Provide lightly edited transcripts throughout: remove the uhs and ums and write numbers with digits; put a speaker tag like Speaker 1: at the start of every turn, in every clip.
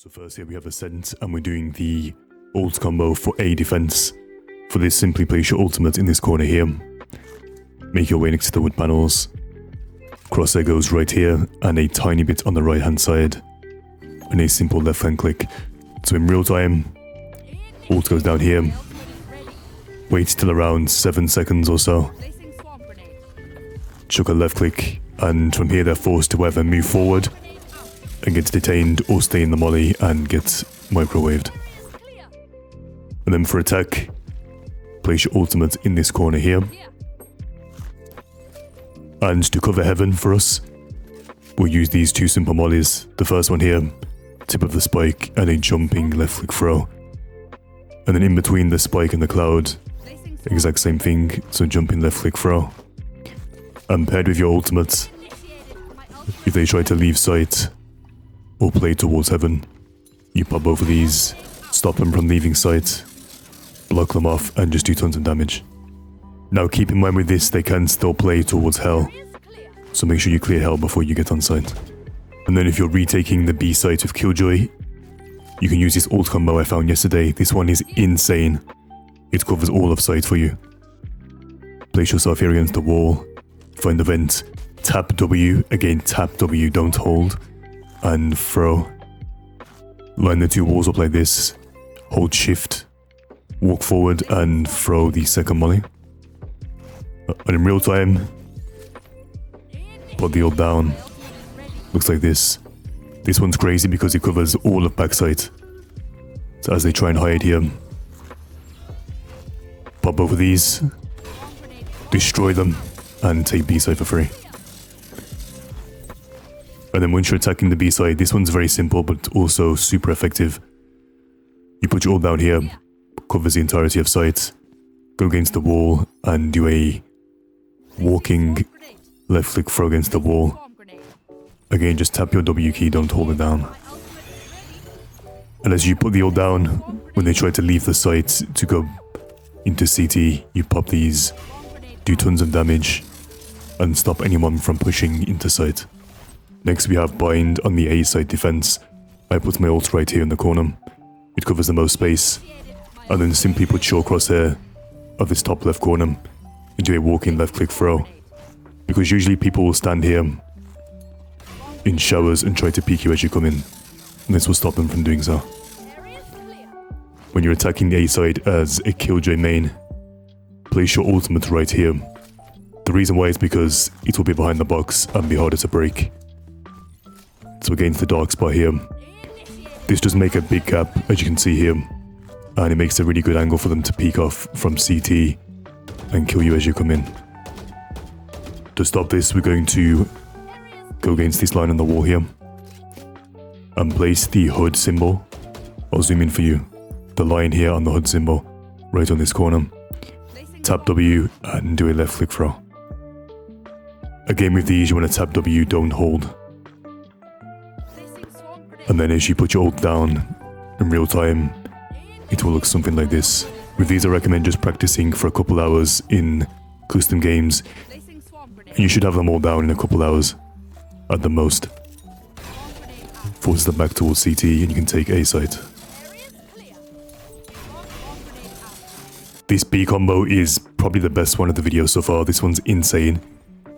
Speaker 1: So first here we have ascent, and we're doing the ult combo for A defense. For this, simply place your ultimate in this corner here. Make your way next to the wood panels. Crosshair goes right here, and a tiny bit on the right hand side. And a simple left hand click. So in real time, ult goes down here. Wait till around 7 seconds or so. Chuck a left click, and from here they're forced to either move forward and get detained or stay in the molly and get microwaved. And then for attack, place your ultimate in this corner here. And to cover heaven for us, we'll use these two simple mollies. The first one here, tip of the spike and a jumping left click throw. And then in between the spike and the cloud, exact same thing, so jumping left click throw. And paired with your ultimate, if they try to leave sight or play towards heaven, you pop both of these, stop them from leaving sight, block them off, and just do tons of damage. Now keep in mind with this, they can still play towards hell, so make sure you clear hell before you get on site. And then if you're retaking the B site with Killjoy, you can use this ult combo I found yesterday. This one is insane. It covers all of sight for you. Place yourself here against the wall, find the vent, tap W, again tap W, don't hold, and throw. Line the two walls up like this, hold shift, walk forward and throw the second molly. And in real time, put the ult down. Looks like this. This one's crazy because it covers all of backside. So as they try and hide here, pop both of these, destroy them, and take B side for free. And then once you're attacking the B side, this one's very simple but also super effective. You put your ult down here, covers the entirety of sight, go against the wall and do a walking left click throw against the wall. Again, just tap your W key, don't hold it down. And as you put the ult down, when they try to leave the site to go into CT, you pop these, do tons of damage, and stop anyone from pushing into site. Next we have bind on the A side defense. I put my ult right here in the corner. It covers the most space. And then simply put your crosshair of this top left corner into a walking left click throw. Because usually people will stand here in showers and try to peek you as you come in. And this will stop them from doing so. When you're attacking the A side as a Killjoy main, place your ultimate right here. The reason why is because it will be behind the box and be harder to break. So against the dark spot here. This does make a big gap, as you can see here. And it makes a really good angle for them to peek off from CT and kill you as you come in. To stop this, we're going to go against this line on the wall here. And place the HUD symbol. I'll zoom in for you. The line here on the HUD symbol, right on this corner. Tap W and do a left click throw. Again with these, you want to tap W, don't hold. And then as you put your ult down in real time, it will look something like this. With these, I recommend just practicing for a couple hours in custom games. And you should have them all down in a couple hours at the most. Forces them back towards CT and you can take A site. This B combo is probably the best one of the video so far. This one's insane.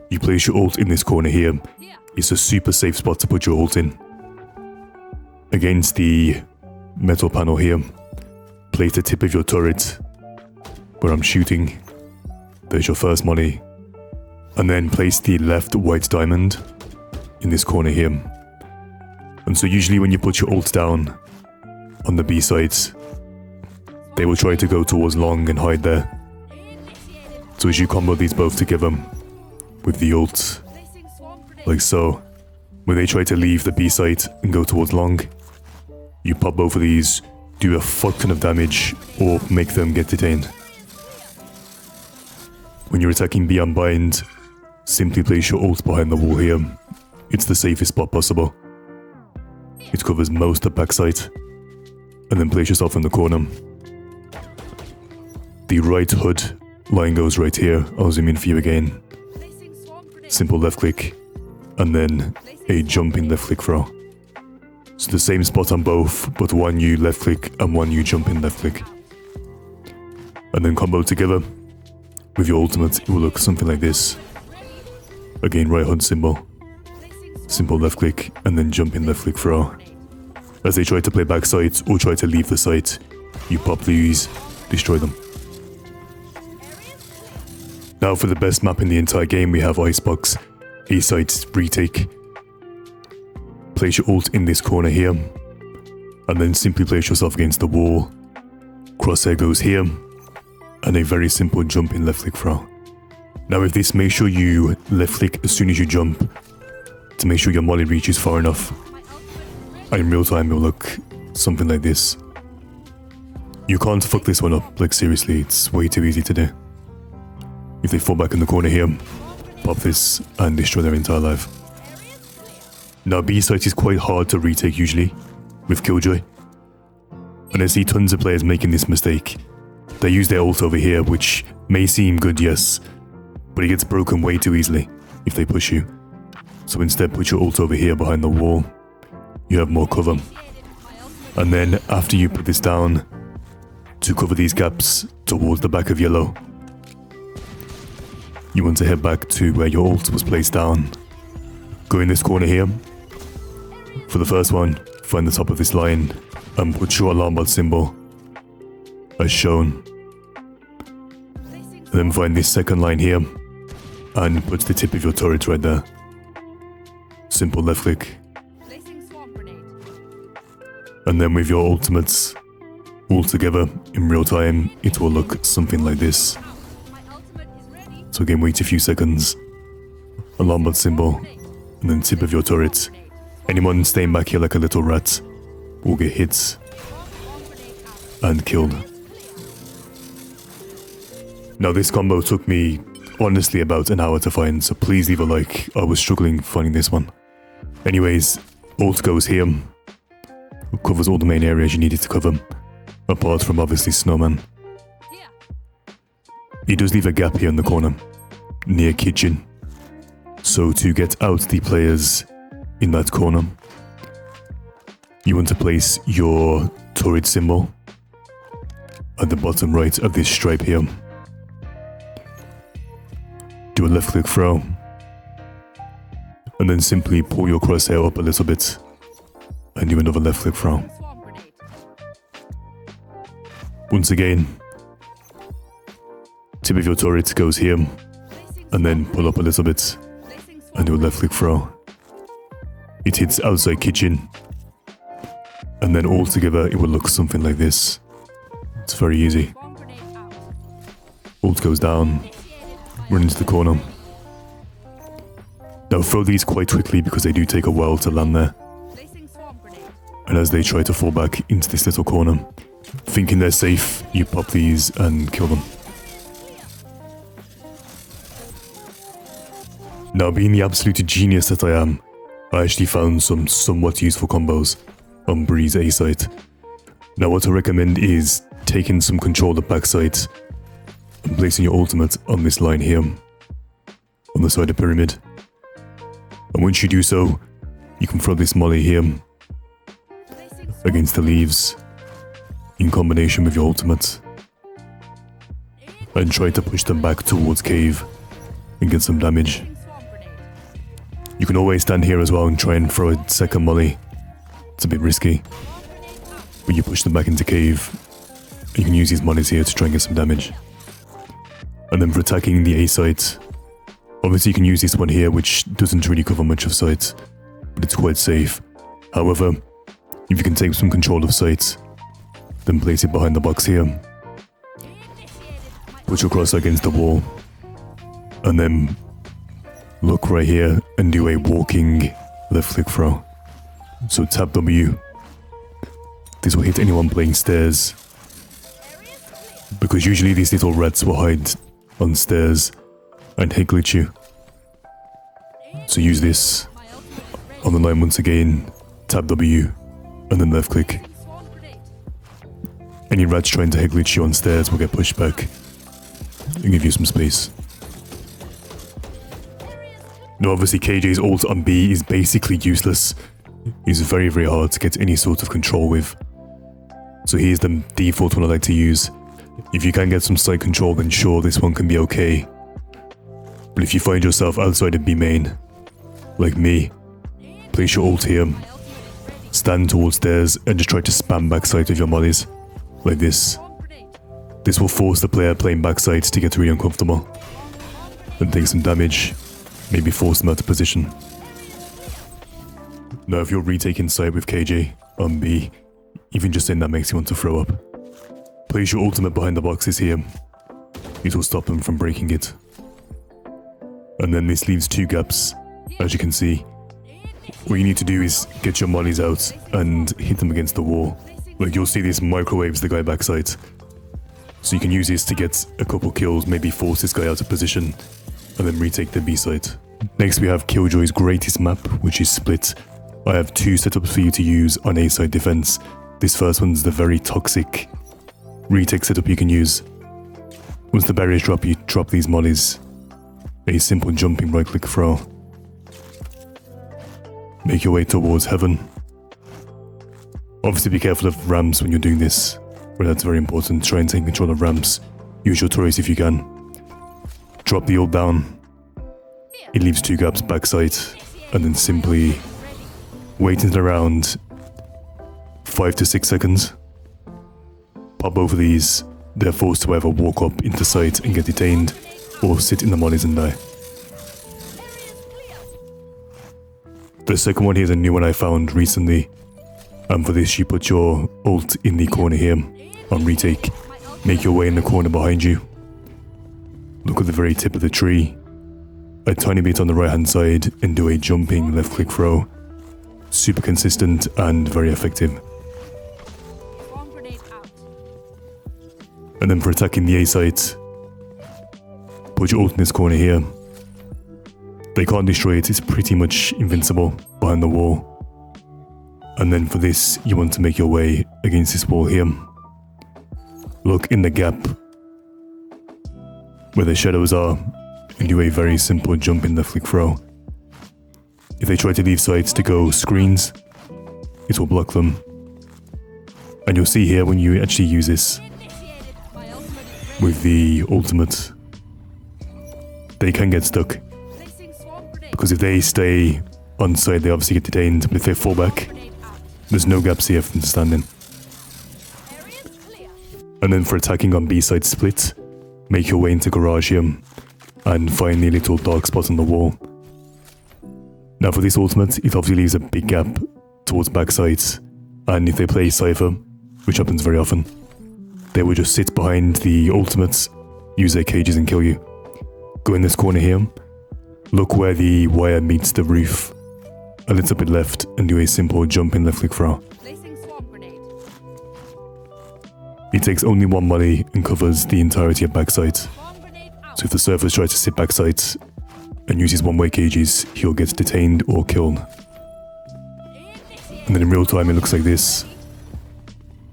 Speaker 1: You place your ult in this corner here. It's a super safe spot to put your ult in. Against the metal panel here, place the tip of your turret where I'm shooting. There's your first molly. And then place the left white diamond in this corner here. And so usually when you put your ult down on the B sides, they will try to go towards long and hide there. So as you combo these both together with the ult, like so, when they try to leave the B site and go towards long, you pop both of these, do a fuck ton of damage, or make them get detained. When you're attacking B on bind, simply place your ult behind the wall here. It's the safest spot possible. It covers most of backside. And then place yourself in the corner. The right HUD line goes right here. I'll zoom in for you again. Simple left click. And then a jumping left click throw. So the same spot on both, but one you left click and one you jump in left click. And then combo together with your ultimate, it will look something like this. Again, right HUD symbol, simple left click, and then jump in left click throw. As they try to play backside or try to leave the site, you pop these, destroy them. Now for the best map in the entire game, we have icebox, A-site retake. Place your ult in this corner here, and then simply place yourself against the wall. Crosshair goes here, and a very simple jump in left click throw. Now with this, make sure you left click as soon as you jump to make sure your molly reaches far enough. And in real time, it will look something like this. You can't fuck this one up, like seriously, it's way too easy to do. If they fall back in the corner here, pop this and destroy their entire life. Now B-site is quite hard to retake usually, with Killjoy. And I see tons of players making this mistake. They use their ult over here, which may seem good, yes, but it gets broken way too easily if they push you. So instead put your ult over here behind the wall, you have more cover. And then after you put this down, to cover these gaps towards the back of yellow, you want to head back to where your ult was placed down. Go in this corner here. For the first one, find the top of this line and put your alarm bot symbol as shown. And then find this second line here and put the tip of your turret right there. Simple left click. And then with your ultimates all together in real time, it will look something like this. So again, wait a few seconds, alarm bot symbol, and then tip of your turret. Anyone staying back here like a little rat will get hit and killed. Now this combo took me honestly about an hour to find, so please leave a like, I was struggling finding this one. Anyways, ult goes here, it covers all the main areas you needed to cover, apart from obviously snowman. He does leave a gap here in the corner, near kitchen. So to get out the players in that corner, you want to place your turret symbol at the bottom right of this stripe here. Do a left click throw, and then simply pull your crosshair up a little bit and do another left click throw. Once again, tip of your turret goes here, and then pull up a little bit and do a left click throw. It hits outside kitchen, and then all together it will look something like this. It's very easy. Ult goes down, run into the corner. Now throw these quite quickly because they do take a while to land there. And as they try to fall back into this little corner, thinking they're safe, you pop these and kill them. Now, being the absolute genius that I am, I actually found some somewhat useful combos on Breeze A-site. Now what I recommend is taking some control of backside and placing your ultimate on this line here, on the side of pyramid. And once you do so, you can throw this molly here against the leaves in combination with your ultimate and try to push them back towards cave and get some damage. You can always stand here as well and try and throw a second molly. It's a bit risky, but you push them back into cave. You can use these mollies here to try and get some damage. And then for attacking the A site, obviously you can use this one here, which doesn't really cover much of sight, but it's quite safe. However, if you can take some control of sight, then place it behind the box here. Put your cross against the wall, and then look right here and do a walking left click throw. So tap W. This will hit anyone playing stairs, because usually these little rats will hide on stairs and hit glitch you. So use this on the line once again, tap W, and then left click. Any rats trying to hit glitch you on stairs will get pushed back and give you some space. Now obviously KJ's ult on B is basically useless is very, very hard to get any sort of control with. So here's the default one I like to use. If you can get some side control, then sure, this one can be okay. But if you find yourself outside of B main, like me, place your ult here, stand towards stairs, and just try to spam backside with your mollies, like this. This will force the player playing backside to get really uncomfortable, and take some damage, maybe force them out of position. Now if you're retaking side with KJ on B, even just saying that makes you want to throw up. Place your ultimate behind the boxes here. It will stop them from breaking it. And then this leaves 2 gaps, as you can see. What you need to do is get your mollies out and hit them against the wall. Like you'll see this microwaves the guy backside. So you can use this to get a couple kills, maybe force this guy out of position, and then retake the B site. Next we have Killjoy's greatest map, which is Split. I have 2 setups for you to use on A side defense. This first one's the very toxic retake setup you can use. Once the barriers drop, you drop these mollies. A simple jumping right click throw. Make your way towards heaven. Obviously be careful of ramps when you're doing this, but that's very important. Try and take control of ramps. Use your turrets if you can. Drop the ult down. It leaves 2 gaps backside, and then simply wait until around 5 to 6 seconds. Pop over these. They're forced to either walk up into sight and get detained, or sit in the mollies and die. The second one here is a new one I found recently. And for this you put your ult in the corner here on retake. Make your way in the corner behind you. Look at the very tip of the tree. A tiny bit on the right hand side and do a jumping left click throw. Super consistent and very effective. And then for attacking the A site, put your ult in this corner here. They can't destroy it, it's pretty much invincible behind the wall. And then for this, you want to make your way against this wall here. Look in the gap where the shadows are and do a very simple jump in the flick throw. If they try to leave sides to go screens, it will block them. And you'll see here when you actually use this with the ultimate, they can get stuck. Because if they stay on side, they obviously get detained, but if they fall back, there's no gaps here for them to stand in. And then for attacking on B side Split, make your way into garage here and find the little dark spot on the wall. Now for this ultimate, it obviously leaves a big gap towards backside, and if they play Cypher, which happens very often, they will just sit behind the ultimates, use their cages and kill you. Go in this corner here, look where the wire meets the roof, a little bit left, and do a simple jump in left click throw. It takes only 1 molly and covers the entirety of backside. So if the surface tries to sit backside and uses one-way cages, he'll get detained or killed. And then in real time it looks like this.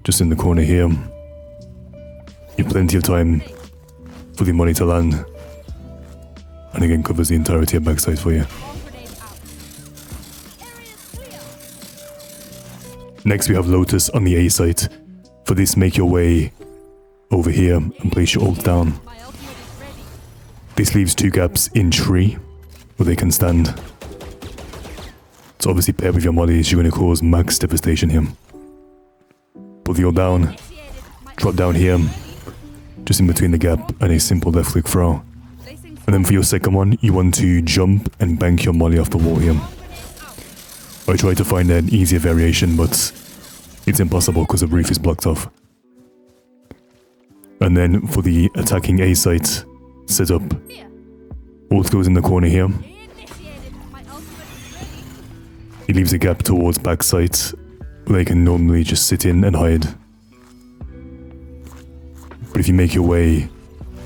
Speaker 1: Just in the corner here. You have plenty of time for the molly to land. And again covers the entirety of backside for you. Next we have Lotus on the A site. For this, make your way over here and place your ult down. This leaves 2 gaps in tree where they can stand. So obviously paired with your mollies, you're going to cause max devastation here. Put the ult down, drop down here, just in between the gap, and a simple left click throw. And then for your second one, you want to jump and bank your molly off the wall here. I tried to find an easier variation, but it's impossible because the roof is blocked off. And then for the attacking A site setup, ult goes in the corner here. It leaves a gap towards back site where they can normally just sit in and hide. But if you make your way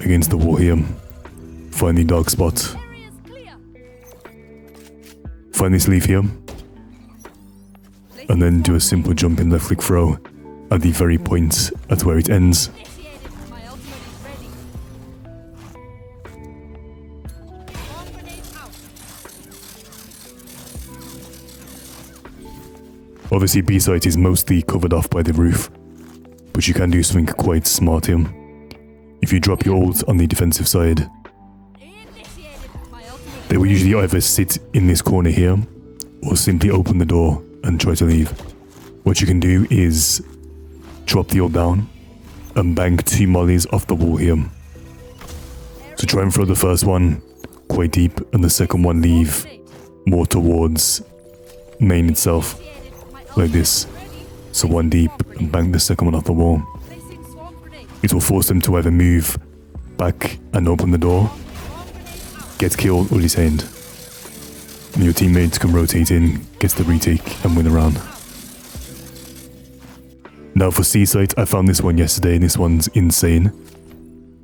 Speaker 1: against the wall here, find the dark spot. Find this leaf here. And then do a simple jump in left click throw at the very point at where it ends. Obviously B site is mostly covered off by the roof, but you can do something quite smart here. If you drop your ult on the defensive side, they will usually either sit in this corner here, or simply open the door and try to leave. What you can do is drop the ult down and bank 2 mollies off the wall here. So try and throw the first one quite deep and the second one leave more towards main itself, like this. So 1 deep and bank the second one off the wall. It will force them to either move back and open the door, get killed or detained. And your teammates can rotate in, get the retake and win a round. Now for C site, I found this one yesterday and this one's insane.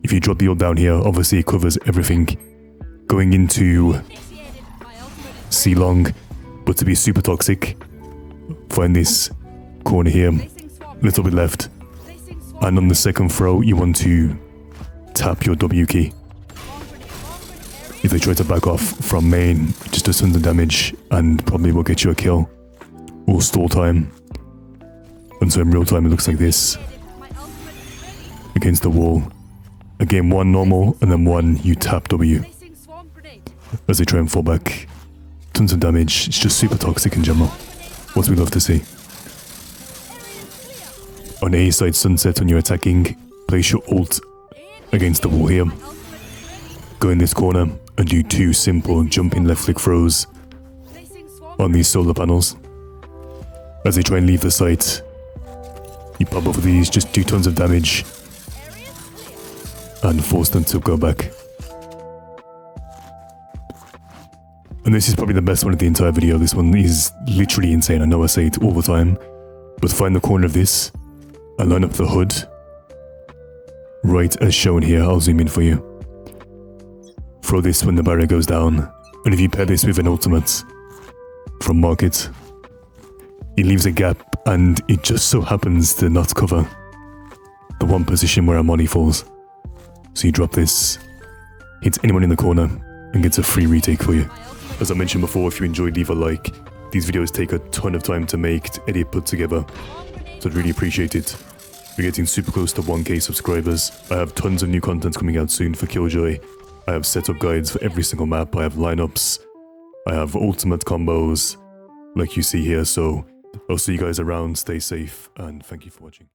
Speaker 1: If you drop the ult down here, obviously it covers everything going into C long, but to be super toxic, find this corner here, a little bit left, and on the second throw you want to tap your W key. If they try to back off from main, it just does tons of damage and probably will get you a kill or stall time. And so in real time it looks like this against the wall. Again, 1 normal and then 1 you tap W as they try and fall back. Tons of damage. It's just super toxic in general. What we love to see. On A side sunset, when you're attacking, place your ult against the wall here. Go in this corner and do 2 simple jumping left click throws on these solar panels. As they try and leave the site, you pop both of these, just do tons of damage and force them to go back. And this is probably the best one of the entire video. This one is literally insane. I know I say it all the time, but find the corner of this and line up the hood right as shown here. I'll zoom in for you. Throw this when the barrier goes down, and if you pair this with an ultimate from market, it leaves a gap and it just so happens to not cover the one position where a molly falls. So you drop this, hits anyone in the corner and gets a free retake for you. As I mentioned before, if you enjoyed, leave a like. These videos take a ton of time to make, to edit, put together, so I'd really appreciate it. We're getting super close to 1k subscribers. I have tons of new content coming out soon for Killjoy. I have setup guides for every single map, I have lineups, I have ultimate combos, like you see here, so I'll see you guys around, stay safe, and thank you for watching.